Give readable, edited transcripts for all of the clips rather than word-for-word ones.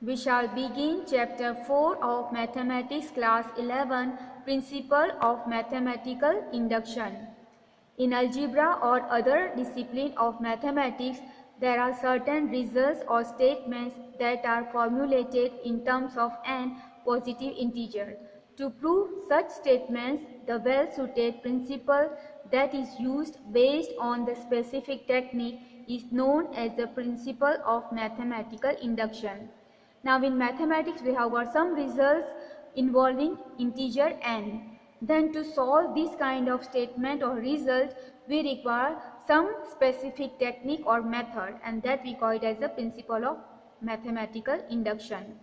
We shall begin chapter 4 of Mathematics class 11, Principle of Mathematical Induction. In algebra or other discipline of mathematics, there are certain results or statements that are formulated in terms of an positive integer. To prove such statements, the well-suited principle that is used based on the specific technique is known as the principle of mathematical induction. Now in mathematics we have got some results involving integer n. Then to solve this kind of statement or result we require some specific technique or method, and that we call it as the principle of mathematical induction.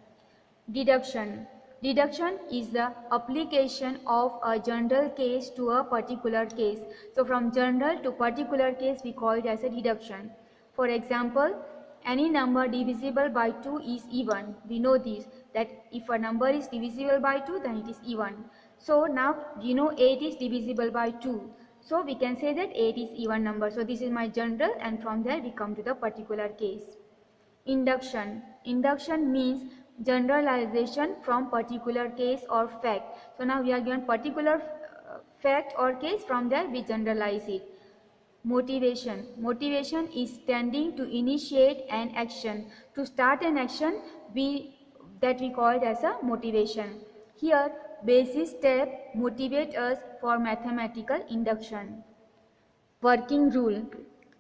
Deduction. Deduction is the application of a general case to a particular case. So from general to particular case we call it as a deduction. For example, any number divisible by 2 is even. We know this, that if a number is divisible by 2 then it is even. So now you know 8 is divisible by 2. So we can say that 8 is even number. So this is my general, and from there we come to the particular case. Induction. Induction means generalization from particular case or fact. So now we are given particular fact or case, from there we generalize it. Motivation. Motivation is tending to initiate an action. To start an action, we call it as a motivation. Here, basis step motivate us for mathematical induction. Working rule.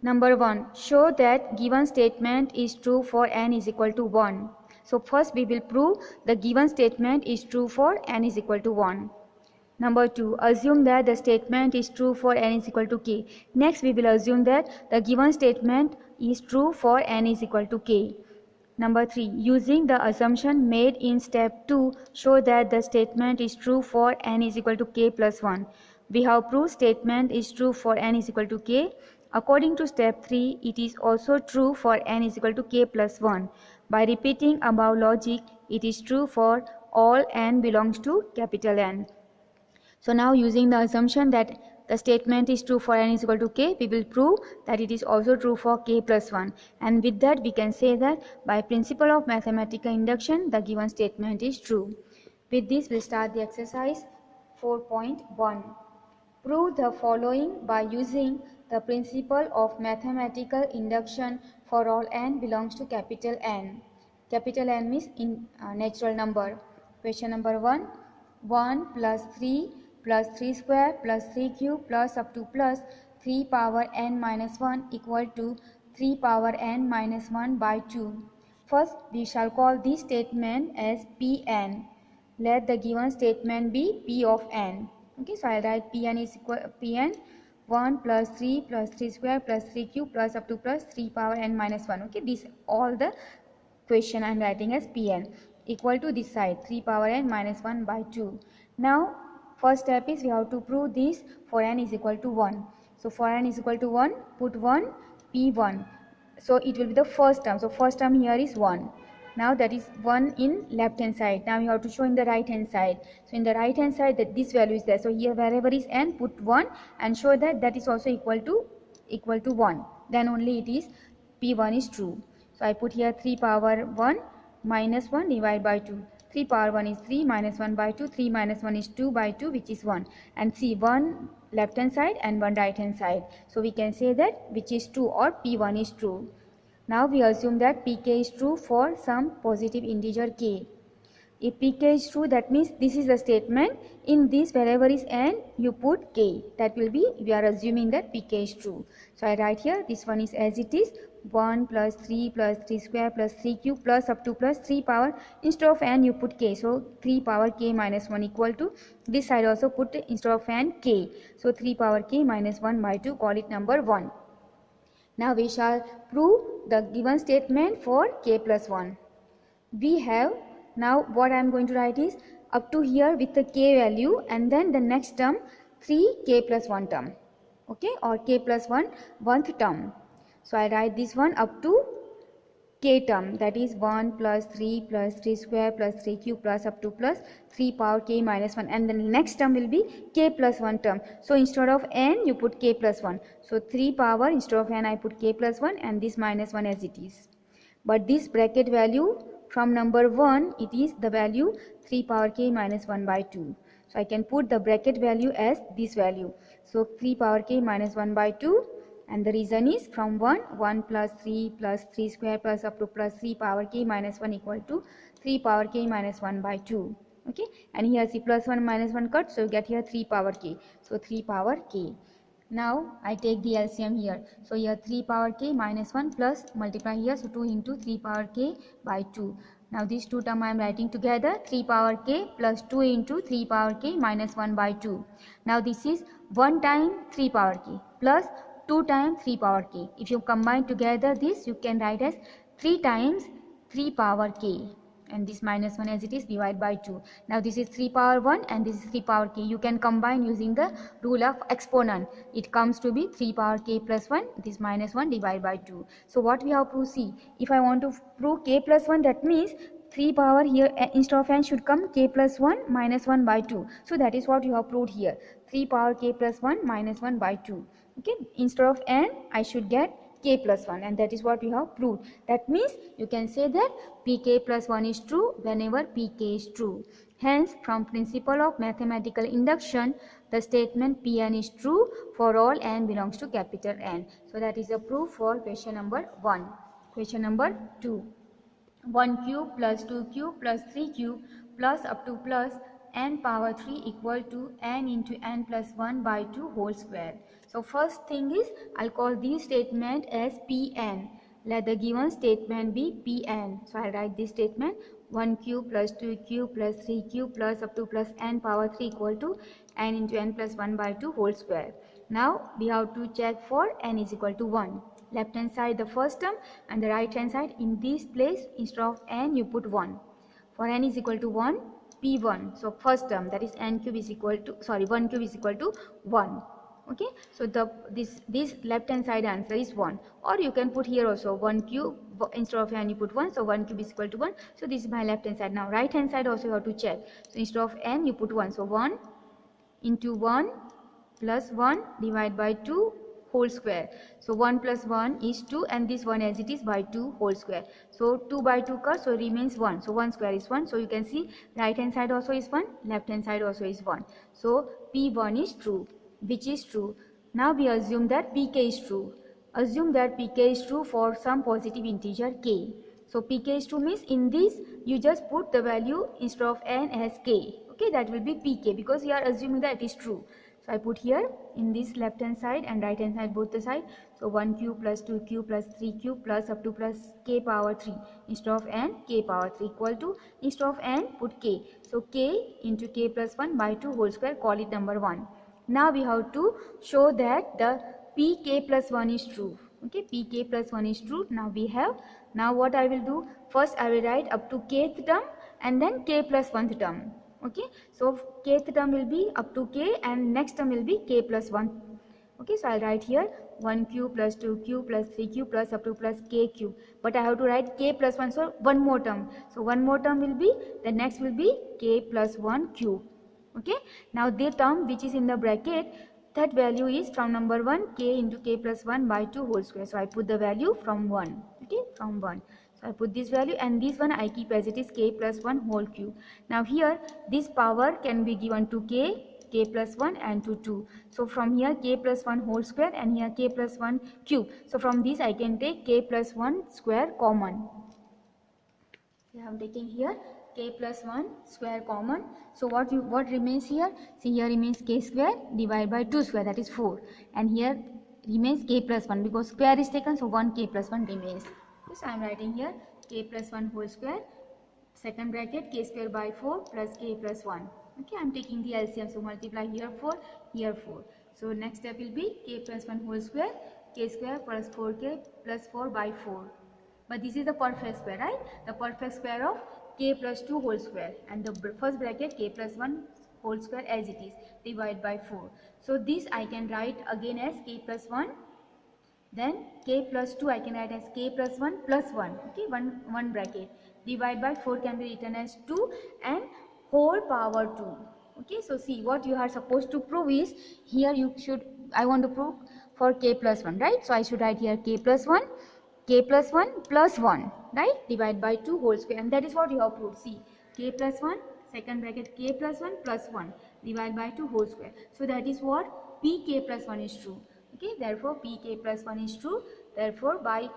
Number 1. Show that given statement is true for n is equal to 1. So first we will prove the given statement is true for n is equal to 1. Number 2. Assume that the statement is true for n is equal to k. Next we will assume that the given statement is true for n is equal to k. Number 3. Using the assumption made in step 2, show that the statement is true for n is equal to k plus 1. We have proved statement is true for n is equal to k. According to step 3, it is also true for n is equal to k plus 1. By repeating above logic, it is true for all n belongs to capital N. So now using the assumption that the statement is true for n is equal to k, we will prove that it is also true for k plus 1. And with that we can say that by principle of mathematical induction, the given statement is true. With this we start the exercise 4.1. Prove the following by using the principle of mathematical induction for all n belongs to capital N. Capital N means in natural number. Question number 1. 1 plus 3 plus 3 square plus 3 cube plus up to plus 3 power n minus 1 equal to 3 power n minus 1 by 2. First, we shall call this statement as Pn. Let the given statement be P of n. Okay, so I'll write Pn is equal Pn 1 plus 3 plus 3 square plus 3 cube plus up to plus 3 power n minus 1. Okay, this all the question I am writing as Pn equal to this side 3 power n minus 1 by 2. Now first step is we have to prove this for n is equal to 1. So for n is equal to 1, put 1 P1. So it will be the first term. So first term here is 1. Now that is 1 in left hand side. Now you have to show in the right hand side. So in the right hand side that this value is there. So here wherever is n, put 1 and show that that is also equal to 1. Then only it is P1 is true. So I put here 3 power 1 minus 1 divided by 2. 3 power 1 is 3 minus 1 by 2. 3 minus 1 is 2 by 2, which is 1. And see 1 left hand side and 1 right hand side. So we can say that which is true or P1 is true. Now we assume that Pk is true for some positive integer k. If Pk is true, that means this is the statement. In this wherever is n, you put k. That will be, we are assuming that Pk is true. So I write here, this one is as it is. 1 plus 3 plus 3 square plus 3 cube plus up to plus 3 power. Instead of n you put k. So 3 power k minus 1 equal to, this side also put instead of n k. So 3 power k minus 1 by 2, call it number 1. Now we shall prove the given statement for k plus 1. We have, now what I am going to write is up to here with the k value, and then the next term 3k plus 1 term. Okay, or k plus 1 1th term. So I write this one up to k term, that is 1 plus 3 plus 3 square plus 3 cube plus up to plus 3 power k minus 1, and then the next term will be k plus 1 term. So instead of n you put k plus 1. So 3 power instead of n I put k plus 1 and this minus 1 as it is. But this bracket value from number 1 it is the value 3 power k minus 1 by 2. So I can put the bracket value as this value. So 3 power k minus 1 by 2, and the reason is from 1 plus 3 square plus up to plus 3 power k minus 1 equal to 3 power k minus 1 by 2. Okay, and here see plus 1 minus 1 cut, so you get here 3 power k. So 3 power k. Now I take the LCM here. So here 3 power k minus 1 plus multiply here. So 2 into 3 power k by 2. Now these two terms I am writing together. 3 power k plus 2 into 3 power k minus 1 by 2. Now this is 1 time 3 power k plus 2 times 3 power k. If you combine together this, you can write as 3 times 3 power k. And this minus 1 as it is divided by 2. Now this is 3 power 1 and this is 3 power k. You can combine using the rule of exponent. It comes to be 3 power k plus 1, this minus 1 divided by 2. So what we have to see, if I want to prove k plus 1, that means 3 power here instead of n should come k plus 1 minus 1 by 2. So that is what you have proved here. 3 power k plus 1 minus 1 by 2. Okay, instead of n I should get k plus 1, and that is what we have proved. That means you can say that pk plus 1 is true whenever pk is true. Hence, from principle of mathematical induction, the statement Pn is true for all n belongs to capital N. So that is a proof for question number 1. Question number 2. 1 cube plus 2 cube plus 3 cube plus up to plus n power 3 equal to n into n plus 1 by 2 whole square. So first thing is, I'll call this statement as Pn. Let the given statement be Pn. So I'll write this statement 1 cube plus 2 cube plus 3 cube plus up to plus n power 3 equal to n into n plus 1 by 2 whole square. Now we have to check for n is equal to 1. Left hand side the first term and the right hand side, in this place instead of n you put 1. For n is equal to 1, P1. So first term, that is n cube is equal to 1 cube is equal to 1. Okay, so this left hand side answer is 1, or you can put here also 1 cube instead of n you put 1, so 1 cube is equal to 1. So this is my left hand side. Now right hand side also you have to check. So instead of n you put 1, so 1 into 1 plus 1 divided by 2 whole square. So 1 plus 1 is 2, and this 1 as it is by 2 whole square. So 2 by 2 cut, so remains 1. So 1 square is 1. So you can see right hand side also is 1, left hand side also is 1. So P1 is true, which is true. Now we assume that Pk is true. Assume that Pk is true for some positive integer k. So Pk is true means in this you just put the value instead of n as k. Okay, that will be Pk because we are assuming that it is true. So I put here in this left hand side and right hand side both the side. So 1 cube plus 2 cube plus 3 cube plus up to plus k power 3 instead of n k power 3 equal to instead of n put k. So k into k plus 1 by 2 whole square, call it number 1. Now we have to show that the pk plus 1 is true. Okay, pk plus 1 is true. Now what I will do, first I will write up to kth term and then k plus 1th term. Okay, so kth term will be up to k and next term will be k plus 1. Okay, so I'll write here 1 cube plus 2 cube plus 3 cube plus up to plus k cube, but I have to write k plus 1, so one more term. So one more term will be, the next will be k plus 1 cube. Okay, now the term which is in the bracket, that value is from number 1 k into k plus 1 by 2 whole square. So I put the value from 1. Okay, from 1. So I put this value, and this one I keep as it is k plus 1 whole cube. Now here this power can be given to k plus 1 and to 2. So from here k plus 1 whole square and here k plus 1 cube. So from this I can take k plus 1 square common. So I am taking here k plus 1 square common. So what remains here? See, here remains k square divided by 2 square, that is 4, and here remains k plus 1 because square is taken, so 1 k plus 1 remains. So I am writing here k plus 1 whole square, second bracket k square by 4 plus k plus 1. Okay, I am taking the LCM, so multiply here 4, here 4. So next step will be k plus 1 whole square, k square plus 4k plus 4 by 4. But this is the perfect square, right? The perfect square of k plus 2 whole square, and the first bracket k plus 1 whole square as it is divided by 4. So this I can write again as k plus 1. Then k plus 2 I can write as k plus 1 plus 1. Okay, one bracket divided by 4 can be written as 2 and whole power 2. Okay, so see, what you are supposed to prove is, here I want to prove for k plus 1, right? So I should write here k plus 1 k plus 1, right? Divide by 2 whole square, and that is what you have proved. See, k plus 1, second bracket, k plus 1 plus 1 divide by 2 whole square. So that is what pk plus 1 is true. Okay, therefore pk plus 1 is true. Therefore, by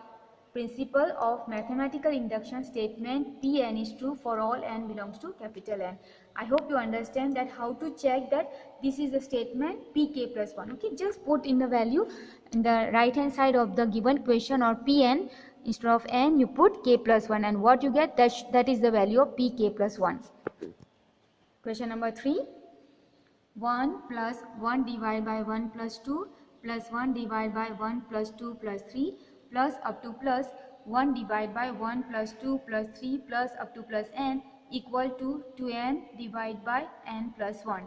principle of mathematical induction, statement Pn is true for all n belongs to capital N. I hope you understand that how to check that this is the statement Pk plus 1. Okay, just put in the value in the right hand side of the given question, or Pn, instead of n you put k plus 1, and what you get, that is the value of Pk plus 1. Question number 3. 1 plus 1 divided by 1 plus 2 plus 1 divided by 1 plus 2 plus 3 plus up to plus 1 divided by 1 plus 2 plus 3 plus up to plus n equal to 2n divided by n plus 1.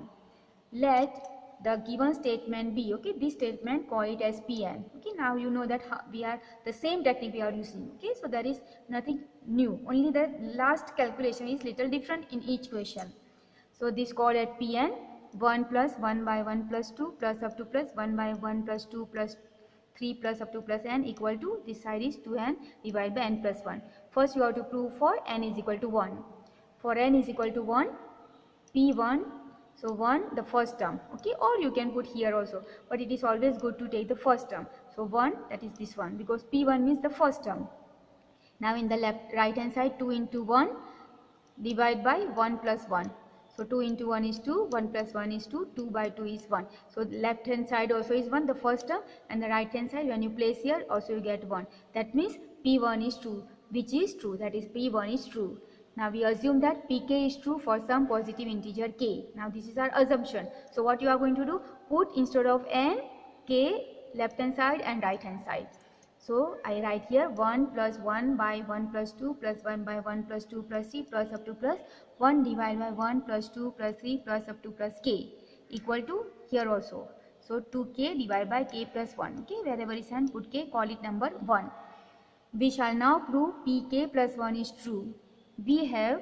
Let the given statement be, okay, this statement call it as Pn. Okay, now you know that we are the same technique we are using. Okay, so there is nothing new, only the last calculation is little different in each question. So this called at Pn. 1 plus 1 by 1 plus 2 plus up to plus 1 by 1 plus 2 plus 3 plus up to plus n equal to, this side is 2n divided by n plus 1. First you have to prove for n is equal to 1. For n is equal to 1, P1, so 1 the first term, okay, or you can put here also, but it is always good to take the first term. So 1, that is this one, because P1 means the first term. Now in the right hand side, 2 into 1 divide by 1 plus 1. So 2 into 1 is 2, 1 plus 1 is 2, 2 by 2 is 1. So left hand side also is 1, the first term, and the right hand side when you place here also you get 1. That means P1 is true, which is true, that is P1 is true. Now we assume that Pk is true for some positive integer k. Now this is our assumption. So what you are going to do, put instead of n, k left hand side and right hand side. So I write here 1 plus 1 by 1 plus 2 plus 1 by 1 plus 2 plus 3 plus up to plus 1 divided by 1 plus 2 plus 3 plus up to plus k equal to here also. So 2k divided by k plus 1. Okay, wherever is n, put k, call it number 1. We shall now prove Pk plus 1 is true. We have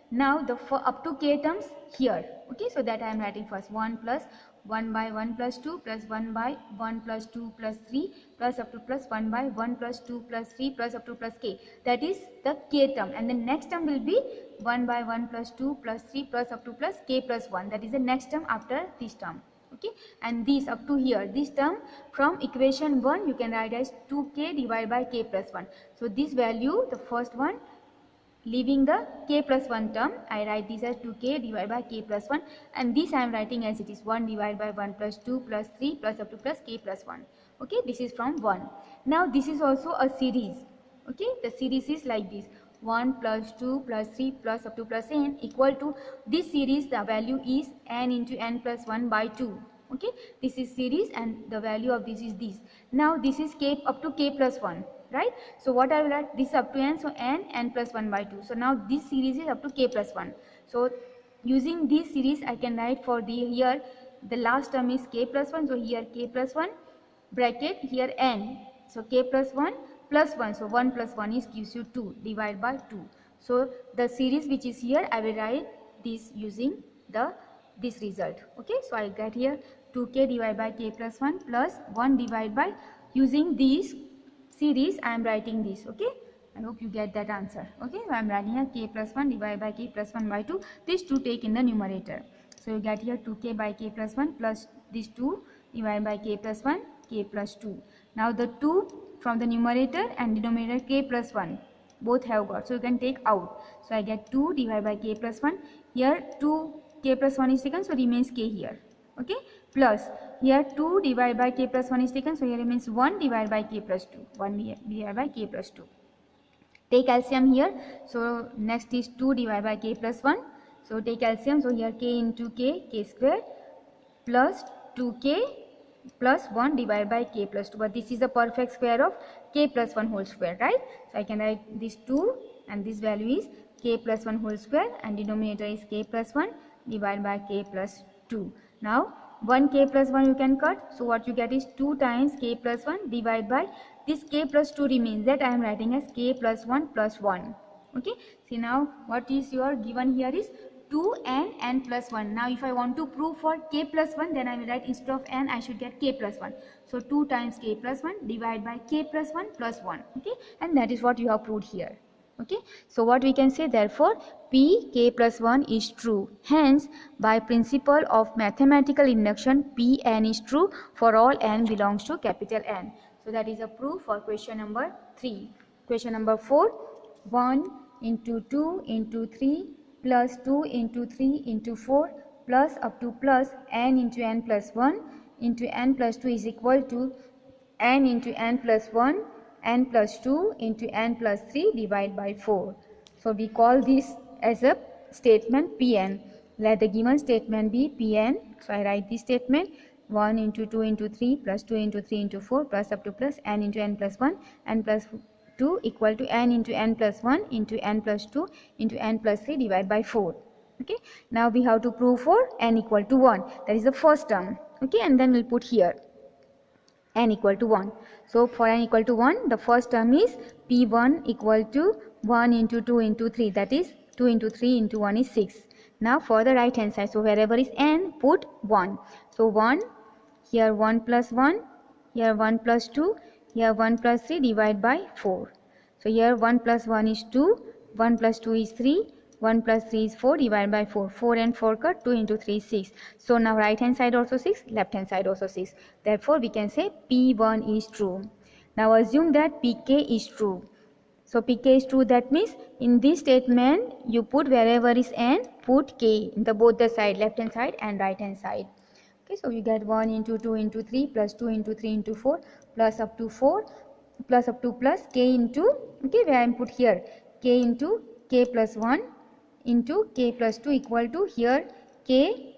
now the up to k terms here. Okay, so that I am writing first 1 plus 1 by 1 plus 2 plus 1 by 1 plus 2 plus 3 plus up to plus 1 by 1 plus 2 plus 3 plus up to plus k. That is the k term, and the next term will be 1 by 1 plus 2 plus 3 plus up to plus k plus 1. That is the next term after this term. Okay, and this up to here, this term from equation 1 you can write as 2k divided by k plus 1. So this value, the first one, leaving the k plus 1 term, I write this as 2k divided by k plus 1, and this I am writing as it is 1 divided by 1 plus 2 plus 3 plus up to plus k plus 1. Okay, this is from 1. Now this is also a series. Okay, the series is like this, 1 plus 2 plus 3 plus up to plus n equal to, this series the value is n into n plus 1 by 2. Okay, this is series and the value of this is this. Now this is k up to k plus 1, right? So what I will write, this up to n, so n plus 1 by 2. So now this series is up to k plus 1. So using this series I can write for the here the last term is k plus 1, so here k plus 1 bracket here n, so k plus 1 plus 1, so 1 plus 1 is gives you 2 divided by 2. So the series which is here I will write this using this result. Okay, so I get here 2k divided by k plus 1 plus 1 divided by, using this series I am writing this. Okay, I hope you get that answer. Okay, so I am writing here k plus 1 divided by k plus 1 by 2, this 2 take in the numerator. So you get here 2k by k plus 1 plus this 2 divided by k plus 1, k plus 2. Now the 2 from the numerator and denominator k plus 1 both have got, so you can take out. So I get 2 divided by k plus 1, here 2 k plus 1 is taken, so remains k here. Okay, plus here 2 divided by k plus 1 is taken, so here remains 1 divided by k plus 2, 1 divided by k plus 2. Take LCM here, so next is 2 divided by k plus 1, so take LCM, so here k into k square plus 2k plus 1 divided by k plus 2, but this is the perfect square of k plus 1 whole square, right? So I can write this 2 and this value is k plus 1 whole square and denominator is k plus 1 divided by k plus 2. Now 1 k plus 1 you can cut, so what you get is 2 times k plus 1 divided by this k plus 2 remains, that I am writing as k plus 1 plus 1. Okay, see now what is your given here is 2 and n plus 1. Now if I want to prove for k plus 1, then I will write instead of n I should get k plus 1. So 2 times k plus 1 divided by k plus 1 plus 1. Okay, and that is what you have proved here. Okay, so what we can say, therefore p k plus 1 is true. Hence by principle of mathematical induction, p n is true for all n belongs to capital N. So that is a proof for question number 3. Question number 4, 1 into 2 into 3 plus 2 into 3 into 4 plus up to plus n into n plus 1 into n plus 2 is equal to n into n plus 1 n plus 2 into n plus 3 divided by 4. So we call this as a statement Pn. Let the given statement be Pn. So I write this statement 1 into 2 into 3 plus 2 into 3 into 4 plus up to plus n into n plus 1 n plus 2 equal to n into n plus 1 into n plus 2 into n plus 3 divided by 4. Okay, now we have to prove for n equal to 1. That is the first term. Okay, and then we'll put here n equal to 1. So for n equal to 1, the first term is p1 equal to 1 into 2 into 3, that is 2 into 3 into 1 is 6. Now for the right hand side, so wherever is n, put 1. So 1, here 1 plus 1, here 1 plus 2, here 1 plus 3 divided by 4. So here 1 plus 1 is 2, 1 plus 2 is 3, 1 plus 3 is 4 divided by 4. 4 and 4 cut, 2 into 3 is 6. So now right hand side also 6, left hand side also 6. Therefore we can say P1 is true. Now assume that Pk is true. So Pk is true, that means in this statement you put wherever is n, put k in the both the side, left hand side and right hand side. Okay, so you get 1 into 2 into 3 plus 2 into 3 into 4 plus up to 4 plus up to plus k into, okay, where I put here k into k plus 1 into k plus 2 equal to here k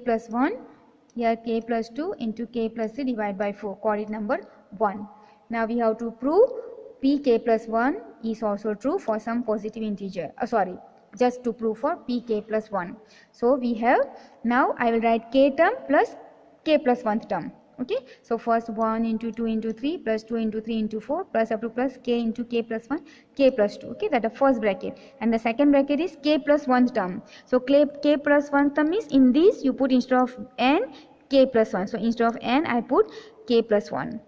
plus 1, here k plus 2 into k plus 3 divided by 4, coordinate number 1. Now we have to prove pk plus 1 is also true for some positive integer, just to prove for pk plus 1. So we have, now I will write k term plus k plus 1th term. Okay, so first 1 into 2 into 3 plus 2 into 3 into 4 plus up to plus k into k plus 1 k plus 2. Okay, that the first bracket, and the second bracket is k plus 1th term. So k plus 1th term is, in this you put instead of n k plus 1. So instead of n I put k plus 1.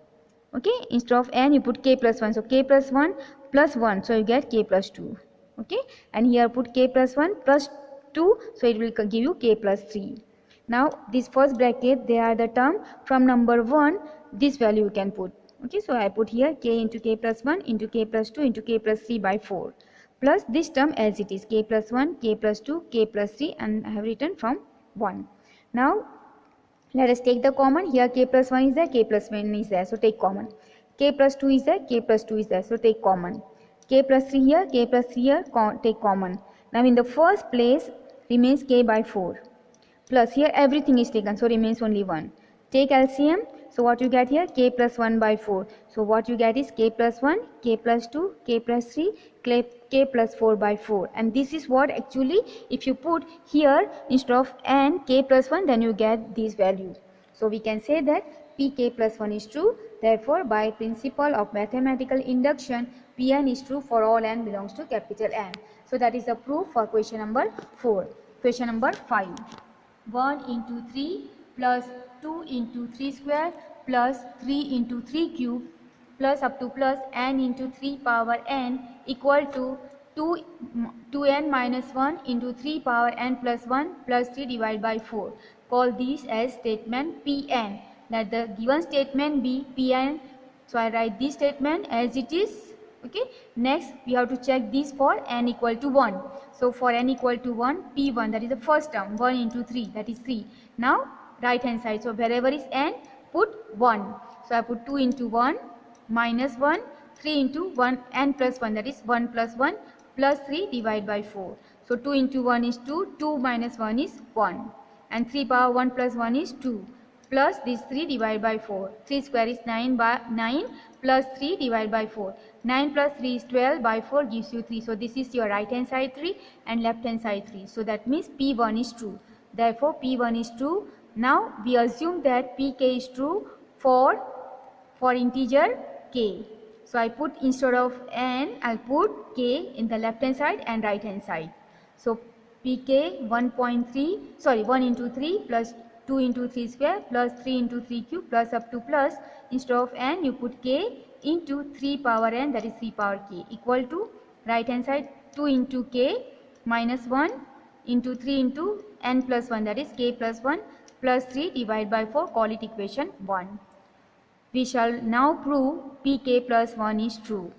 Okay, instead of n you put k plus 1. So k plus 1 plus 1, so you get k plus 2. Okay, and here put k plus 1 plus 2, so it will give you k plus 3. Now this first bracket, they are the term from number 1, this value you can put. Okay, so I put here k into k plus 1 into k plus 2 into k plus 3 by 4 plus this term as it is, k plus 1, k plus 2, k plus 3, and I have written from 1. Now let us take the common. Here k plus 1 is there, k plus 1 is there, so take common. K plus 2 is there, k plus 2 is there, so take common. K plus 3 here, k plus 3 here, take common. Now in the first place remains k by 4. Plus here everything is taken, so remains only 1. Take LCM, so what you get here, k plus 1 by 4. So what you get is k plus 1, k plus 2, k plus 3, k plus 4 by 4. And this is what actually, if you put here instead of n, k plus 1, then you get this value. So we can say that pk plus 1 is true. Therefore by principle of mathematical induction, Pn is true for all n belongs to capital N. So that is the proof for question number 4. Question number 5. 1 into 3 plus 2 into 3 square plus 3 into 3 cube plus up to plus n into 3 power n equal to 2n minus 1 into 3 power n plus 1 plus 3 divided by 4. Call this as statement Pn. Let the given statement be Pn. So I write this statement as it is. Okay, next we have to check this for n equal to 1. So for n equal to 1, P1, that is the first term, 1 into 3, that is 3. Now right hand side, so wherever is n, put 1. So I put 2 into 1 minus 1, 3 into 1, n plus 1, that is 1 plus 1 plus 3 divided by 4. So 2 into 1 is 2, 2 minus 1 is 1, and 3 power 1 plus 1 is 2. Plus this 3 divided by 4. 3 square is 9 by 9 plus 3 divided by 4. 9 plus 3 is 12 by 4 gives you 3. So this is your right hand side 3 and left hand side 3. So that means P1 is true. Therefore P1 is true. Now we assume that Pk is true for integer k. So I put instead of n, I'll put k in the left hand side and right hand side. So pk 1 into 3 plus 2 into 3 square plus 3 into 3 cube plus up to plus, instead of n you put k into 3 power n, that is 3 power k, equal to right hand side 2 into k minus 1 into 3 into n plus 1, that is k plus 1 plus 3 divided by 4, call it equation 1. We shall now prove pk plus 1 is true.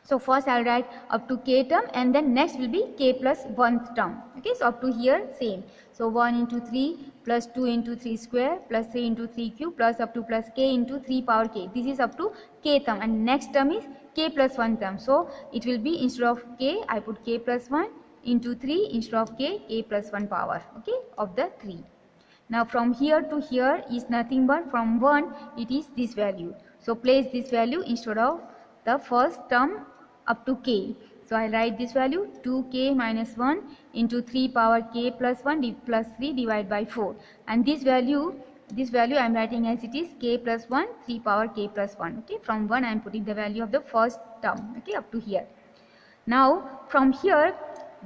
So first I will write up to k term and then next will be k plus 1th term. Okay, so up to here same. So 1 into 3 plus 2 into 3 square plus 3 into 3 cube plus up to plus k into 3 power k. This is up to k term and next term is k plus 1 term. So it will be, instead of k I put k plus 1 into 3, instead of k plus 1 power, okay, of the 3. Now from here to here is nothing but from 1 it is this value. So place this value instead of the first term up to k. So I write this value 2k minus 1 into 3 power k plus 1 plus 3 divided by 4. And this value I am writing as it is k plus 1 3 power k plus 1. Okay, from 1 I am putting the value of the first term, okay, up to here. Now from here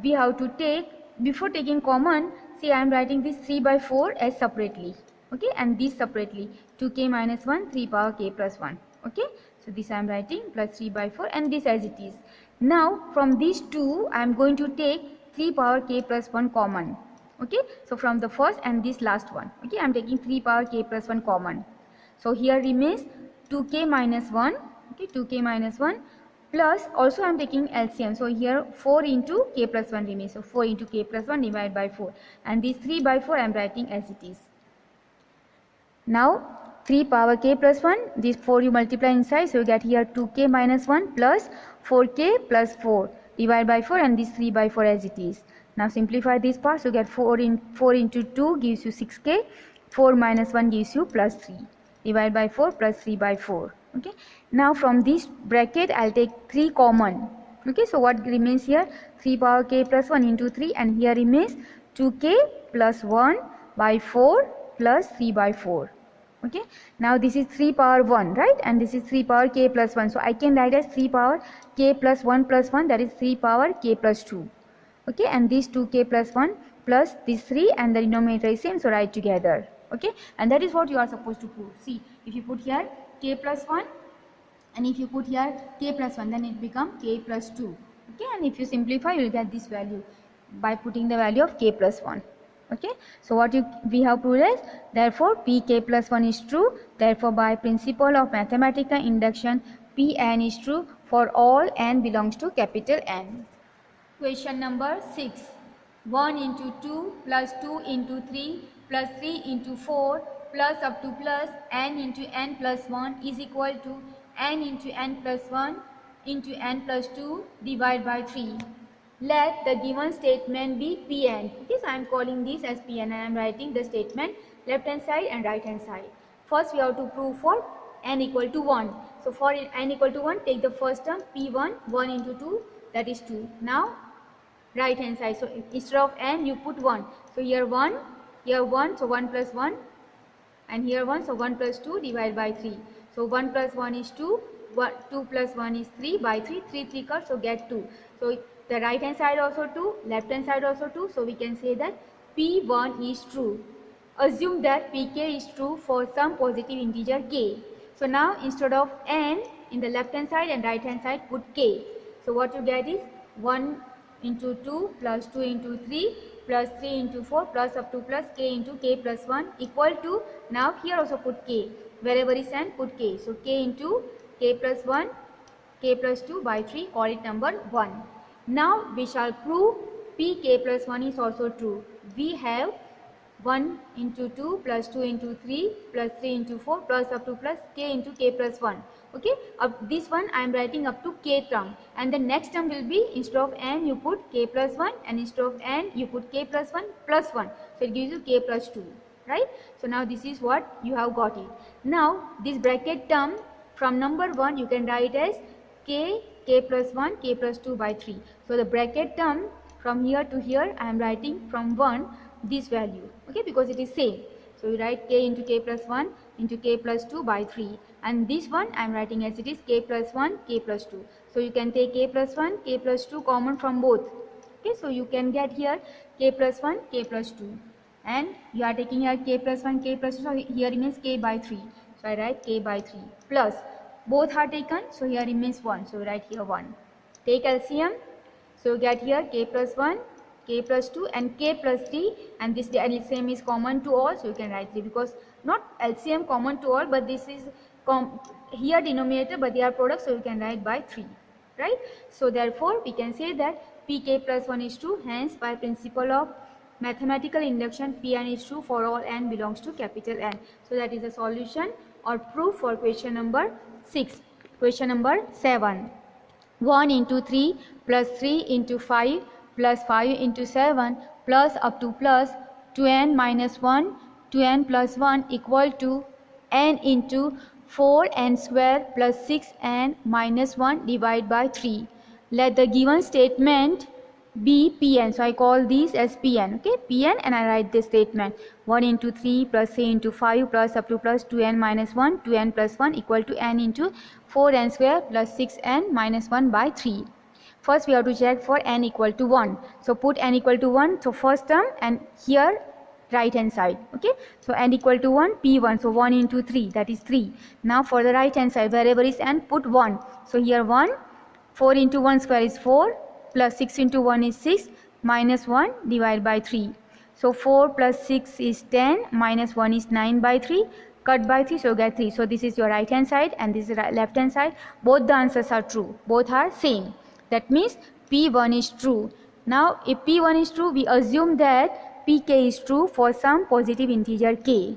we have to take, before taking common, see I am writing this 3 by 4 as separately, okay, and this separately 2k minus 1 3 power k plus 1, okay. So this I am writing plus 3 by 4 and this as it is. Now from these two I am going to take 3 power k plus 1 common, okay. So from the first and this last one, okay, I am taking 3 power k plus 1 common. So here remains 2k minus 1, okay, 2k minus 1 plus also I am taking LCM. So here 4 into k plus 1 remains. So 4 into k plus 1 divided by 4 and this 3 by 4 I am writing as it is. Now 3 power k plus 1, this 4 you multiply inside, so you get here 2k minus 1 plus 4k plus 4 divided by 4 and this 3 by 4 as it is. Now simplify this part, so you get 4 into 2 gives you 6k, 4 minus 1 gives you plus 3 divided by 4 plus 3 by 4. Okay. Now from this bracket I'll take 3 common. Okay, so what remains here? 3 power k plus 1 into 3 and here remains 2k plus 1 by 4 plus 3 by 4. Okay, now this is 3 power 1, right, and this is 3 power k plus 1, so I can write as 3 power k plus 1, that is 3 power k plus 2. Okay, and this 2k plus 1 plus this 3 and the denominator is same, so write together. Okay, and that is what you are supposed to prove. See, if you put here k plus 1 and if you put here k plus 1, then it become k plus 2. Okay, and if you simplify you will get this value by putting the value of k plus 1. Okay, so what we have proved is, therefore pk plus 1 is true. Therefore by principle of mathematical induction, Pn is true for all n belongs to capital N. Question number 6. 1 into 2 plus 2 into 3 plus 3 into 4 plus up to plus n into n plus 1 is equal to n into n plus 1 into n plus 2 divided by 3. Let the given statement be Pn. Okay, so I am calling this as Pn and I am writing the statement left hand side and right hand side. First we have to prove for n equal to 1. So for n equal to 1, take the first term P1, 1 into 2, that is 2. Now right hand side, so instead of n you put 1. So here 1, so 1 plus 1 and here 1, so 1 plus 2 divided by 3. So 1 plus 1 is 2, 2 plus 1 is 3 by 3, 3 cut, so get 2. So the right hand side also 2, left hand side also 2, so we can say that P1 is true. Assume that Pk is true for some positive integer k. So now instead of n in the left hand side and right hand side put k. So what you get is 1 into 2 plus 2 into 3 plus 3 into 4 plus up to plus k into k plus 1 equal to, now here also put k. Wherever is n put k. So k into k plus 1, k plus 2 by 3, call it number 1. Now we shall prove Pk plus 1 is also true. We have 1 into 2 plus 2 into 3 plus 3 into 4 plus up to plus k into k plus 1. Okay, this one I am writing up to k term, and the next term will be, instead of n you put k plus 1 and instead of n you put k plus 1 plus 1. So it gives you k plus 2, right? So now this is what you have got it. Now this bracket term from number 1 you can write as k plus 1, k plus 2 by 3. So the bracket term from here to here I am writing from 1 this value, okay, because it is same. So you write k into k plus 1 into k plus 2 by 3, and this one I am writing as it is k plus 1, k plus 2. So you can take k plus 1, k plus 2 common from both. Okay, so you can get here k plus 1, k plus 2, and you are taking here k plus 1, k plus 2, so here remains k by 3. So I write k by 3 plus both are taken, so here remains 1, so write here 1. Take LCM, so get here k plus 1, k plus 2 and k plus 3, and this LCM is common to all, so you can write 3 because not LCM common to all, but this is here denominator, but they are products, so you can write by 3, right? So therefore we can say that pk plus 1 is true, hence by principle of mathematical induction Pn is true for all n belongs to capital N. So that is the solution or proof for question number 6. Question number 7. 1 into 3 plus 3 into 5 plus 5 into 7 plus up to plus 2n minus 1 2n plus 1 equal to n into 4n square plus 6n minus 1 divided by 3. Let the given statement be Pn. So I call these as Pn. Okay, Pn, and I write this statement 1 into 3 plus 3 into 5 plus up to plus 2n minus 1 2n plus 1 equal to n into 4n square plus 6n minus 1 by 3. First we have to check for n equal to 1. So put n equal to 1, so first term, and here right hand side. Okay, so n equal to 1, P1, so 1 into 3, that is 3. Now for the right hand side, wherever is n, put 1. So here 1, 4 into 1 square is 4 plus 6 into 1 is 6 minus 1 divided by 3. So 4 plus 6 is 10 minus 1 is 9 by 3, cut by 3, so get 3. So this is your right hand side and this is left hand side. Both the answers are true, both are same. That means P1 is true. Now if P1 is true, we assume that Pk is true for some positive integer k.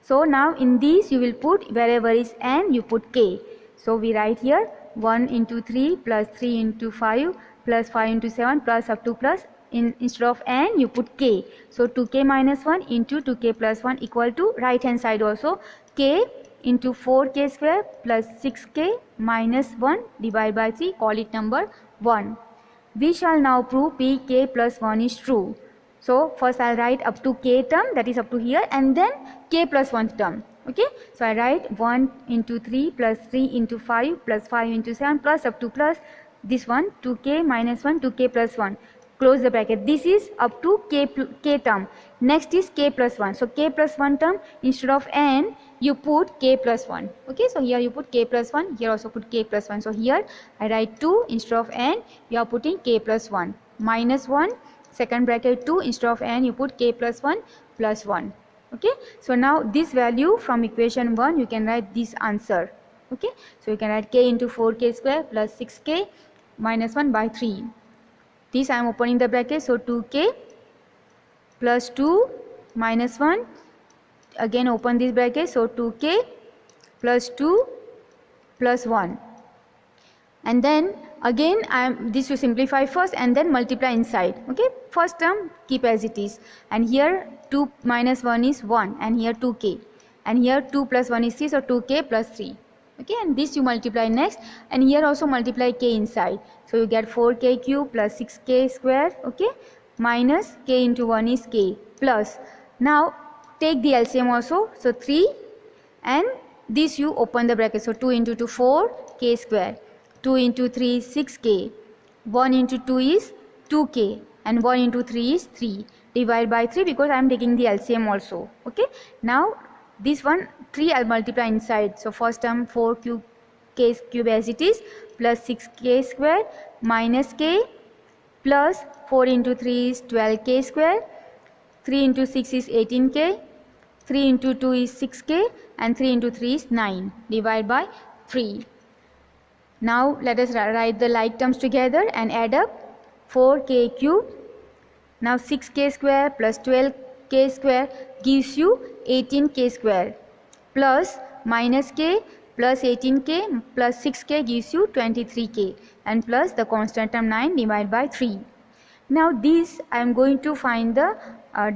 So now in these you will put wherever is n, you put k. So we write here 1 into 3 plus 3 into 5 plus 5 into 7 plus up to plus, instead of n you put k. So 2k minus 1 into 2k plus 1 equal to right hand side also k into 4k square plus 6k minus 1 divided by 3, call it number 1. We shall now prove pk plus 1 is true. So first I'll write up to k term, that is up to here, and then k plus 1 term. Okay, so I write 1 into 3 plus 3 into 5 plus 5 into 7 plus up to plus this one 2k minus 1 2k plus 1, close the bracket. This is up to k term. Next is k plus 1. So k plus 1 term, instead of n you put k plus 1. Okay, so here you put k plus 1, here also put k plus 1. So here I write 2, instead of n you are putting k plus 1, minus 1, second bracket 2, instead of n you put k plus 1 plus 1. Okay, so now this value from equation 1 you can write this answer. Okay, so you can write k into 4k square plus 6k minus 1 by 3. This I am opening the bracket, so 2k plus 2 minus 1, again open this bracket, so 2k plus 2 plus 1, and then again this you simplify first and then multiply inside. Okay, first term keep as it is, and here 2 minus 1 is 1, and here 2k, and here 2 plus 1 is 3, so 2k plus 3. Okay, and this you multiply next, and here also multiply k inside, so you get 4k cube plus 6k square. Okay, minus k into 1 is k plus, now take the LCM also, so 3, and this you open the bracket, so 2 into 2 4 k square, 2 into 3 is 6k, 1 into 2 is 2k, and 1 into 3 is 3, divide by 3 because I am taking the LCM also. Okay, now this one 3 I'll multiply inside, so first term 4 cube k cube as it is plus 6k square minus k plus 4 into 3 is 12k square, 3 into 6 is 18k, 3 into 2 is 6k, and 3 into 3 is 9, divide by 3. Now let us write the like terms together and add up. 4k cube, now 6k square plus 12k square gives you 18k square, plus minus k plus 18k plus 6k gives you 23k, and plus the constant term 9 divided by 3. Now this I am going to find the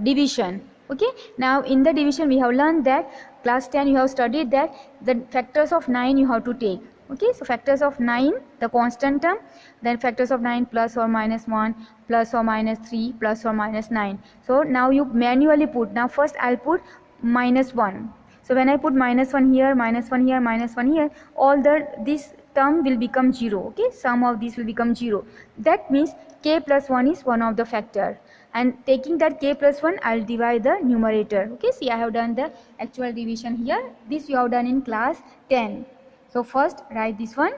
division. Okay, now in the division we have learned that class 10 you have studied that the factors of 9 you have to take. Okay, so factors of 9, the constant term, then factors of 9 plus or minus 1 plus or minus 3 plus or minus 9. So now you manually put, now first I'll put minus 1. So when I put minus 1 here, minus 1 here, minus 1 here, all this term will become 0. Okay, sum of these will become 0. That means k plus 1 is one of the factor, and taking that k plus 1 I'll divide the numerator. Okay, see I have done the actual division here. This you have done in class 10. So first write this one,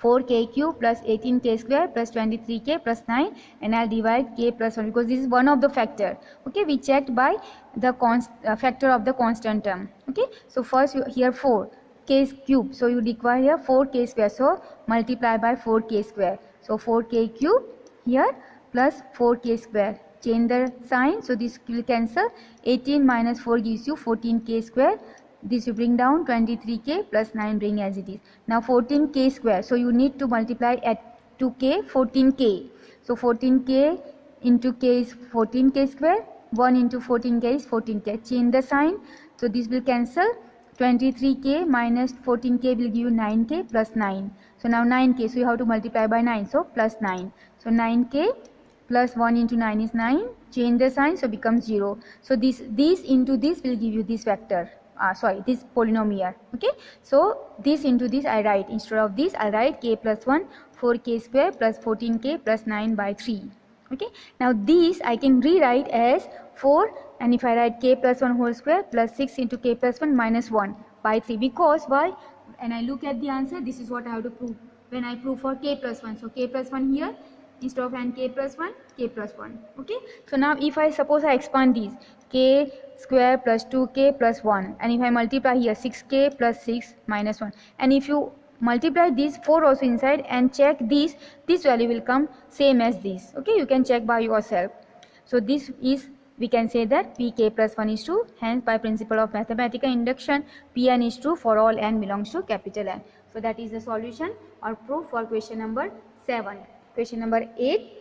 4k cube plus 18k square plus 23k plus 9, and I'll divide k plus 1 because this is one of the factor. Okay, we checked by the factor of the constant term. Okay, so first here 4k cube, so you require here 4k square, so multiply by 4k square. So 4k cube here plus 4k square, change the sign, so this will cancel. 18 minus 4 gives you 14k square. This you bring down, 23k plus 9 bring as it is. Now 14k square, so you need to multiply at 2k 14k. So 14k into k is 14k square, 1 into 14k is 14k. Change the sign, so this will cancel. 23k minus 14k will give you 9k plus 9. So now 9k, so you have to multiply by 9, so plus 9. So 9k plus 1 into 9 is 9. Change the sign, so becomes 0. So this into this will give you this vector. This polynomial. Okay, so this into this I write, instead of this I write k plus 1 4k square plus 14k plus 9 by 3. Okay, now this I can rewrite as 4, and if I write k plus 1 whole square plus 6 into k plus 1 minus 1 by 3, because why, and I look at the answer, this is what I have to prove when I prove for k plus 1. So k plus 1 here, instead of n k plus 1, k plus 1. Okay, so now if I suppose I expand these, k square plus 2k plus 1, and if I multiply here 6k plus 6 minus 1, and if you multiply these 4 also inside and check this value will come same as this. Okay, you can check by yourself. So this is, we can say that pk plus 1 is true. Hence by principle of mathematical induction, pn is true for all n belongs to capital N. So that is the solution or proof for question number 7. Question number 8,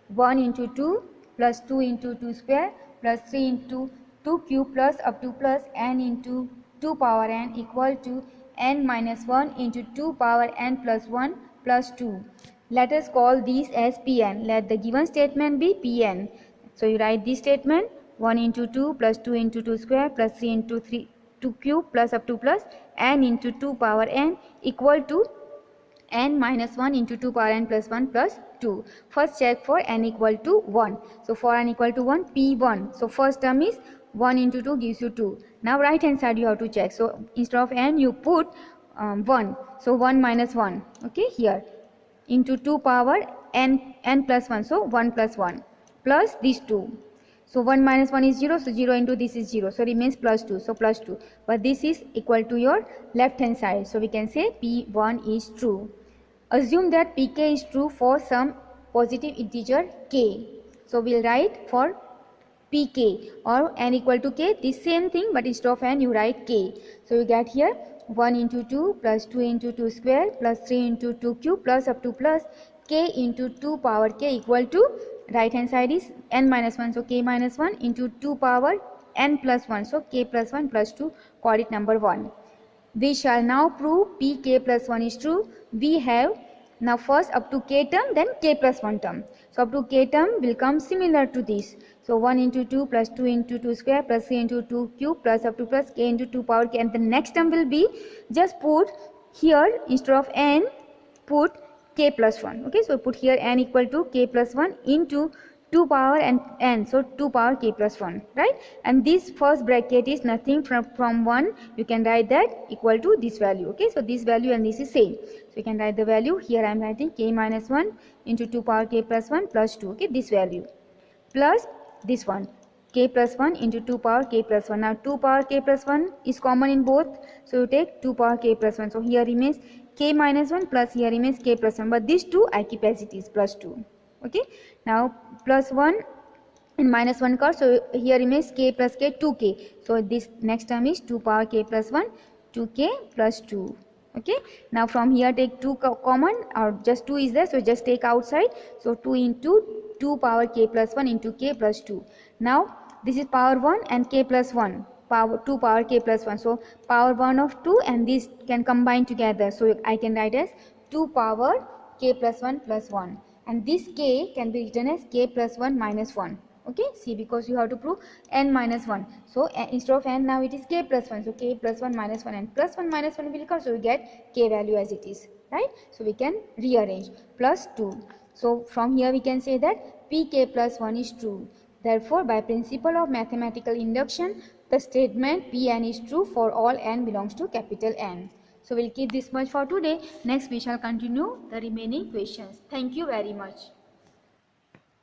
1 into 2 plus 2 into 2 square plus 3 into 2 cube plus up to plus n into 2 power n equal to n minus 1 into 2 power n plus 1 plus 2. Let us call these as Pn. Let the given statement be Pn. So you write this statement, 1 into 2 plus 2 into 2 square plus 3 into 2 cube plus up to plus n into 2 power n equal to n minus 1 into 2 power n plus 1 plus 2. First check for n equal to 1. So for n equal to 1, P1. So first term is 1 into 2 gives you 2. Now right hand side you have to check. So instead of n you put 1. So 1 minus 1. Okay, here into 2 power n plus 1. So 1 plus 1 plus these 2. So 1 minus 1 is 0. So 0 into this is 0. So remains plus 2. So plus 2. But this is equal to your left hand side. So we can say P1 is true. Assume that pk is true for some positive integer k. So we'll write for pk or n equal to k, the same thing, but instead of n you write k. So you get here 1 into 2 plus 2 into 2 square plus 3 into 2 cube plus up to plus k into 2 power k equal to, right hand side is n minus 1, so k minus 1 into 2 power n plus 1, so k plus 1 plus 2, coordinate number 1. We shall now prove pk plus 1 is true. We have now first up to k term, then k plus 1 term. So up to k term will come similar to this. So 1 into 2 plus 2 into 2 square plus 3 into 2 cube plus up to plus k into 2 power k, and the next term will be, just put here instead of n put k plus 1. Okay, so put here n equal to k plus 1 into 2 power and n, so 2 power k plus 1, right? And this first bracket is nothing from 1, you can write that equal to this value. Okay, so this value and this is same, so you can write the value here. I am writing k minus 1 into 2 power k plus 1 plus 2. Okay, this value plus this one, k plus 1 into 2 power k plus 1. Now 2 power k plus 1 is common in both, so you take 2 power k plus 1. So here remains k minus 1 plus here remains k plus 1, but these two I keep as it is, plus 2. Okay, now plus 1 and minus 1 comes, so here remains k plus k, 2k. So this next term is 2 power k plus 1, 2k plus 2. Okay, now from here take 2 common, or just 2 is there, so just take outside. So 2 into 2 power k plus 1 into k plus 2. Now this is power 1 and k plus 1, power 2 power k plus 1. So power 1 of 2 and this can combine together. So I can write as 2 power k plus 1 plus 1. And this k can be written as k plus 1 minus 1. Okay, see, because you have to prove n minus 1. So instead of n now it is k plus 1. So k plus 1 minus 1 and plus 1 minus 1 will come. So we get k value as it is, right? So we can rearrange plus 2. So from here we can say that Pk plus 1 is true. Therefore, by principle of mathematical induction, the statement Pn is true for all n belongs to capital N. So we'll keep this much for today. Next we shall continue the remaining questions. Thank you very much.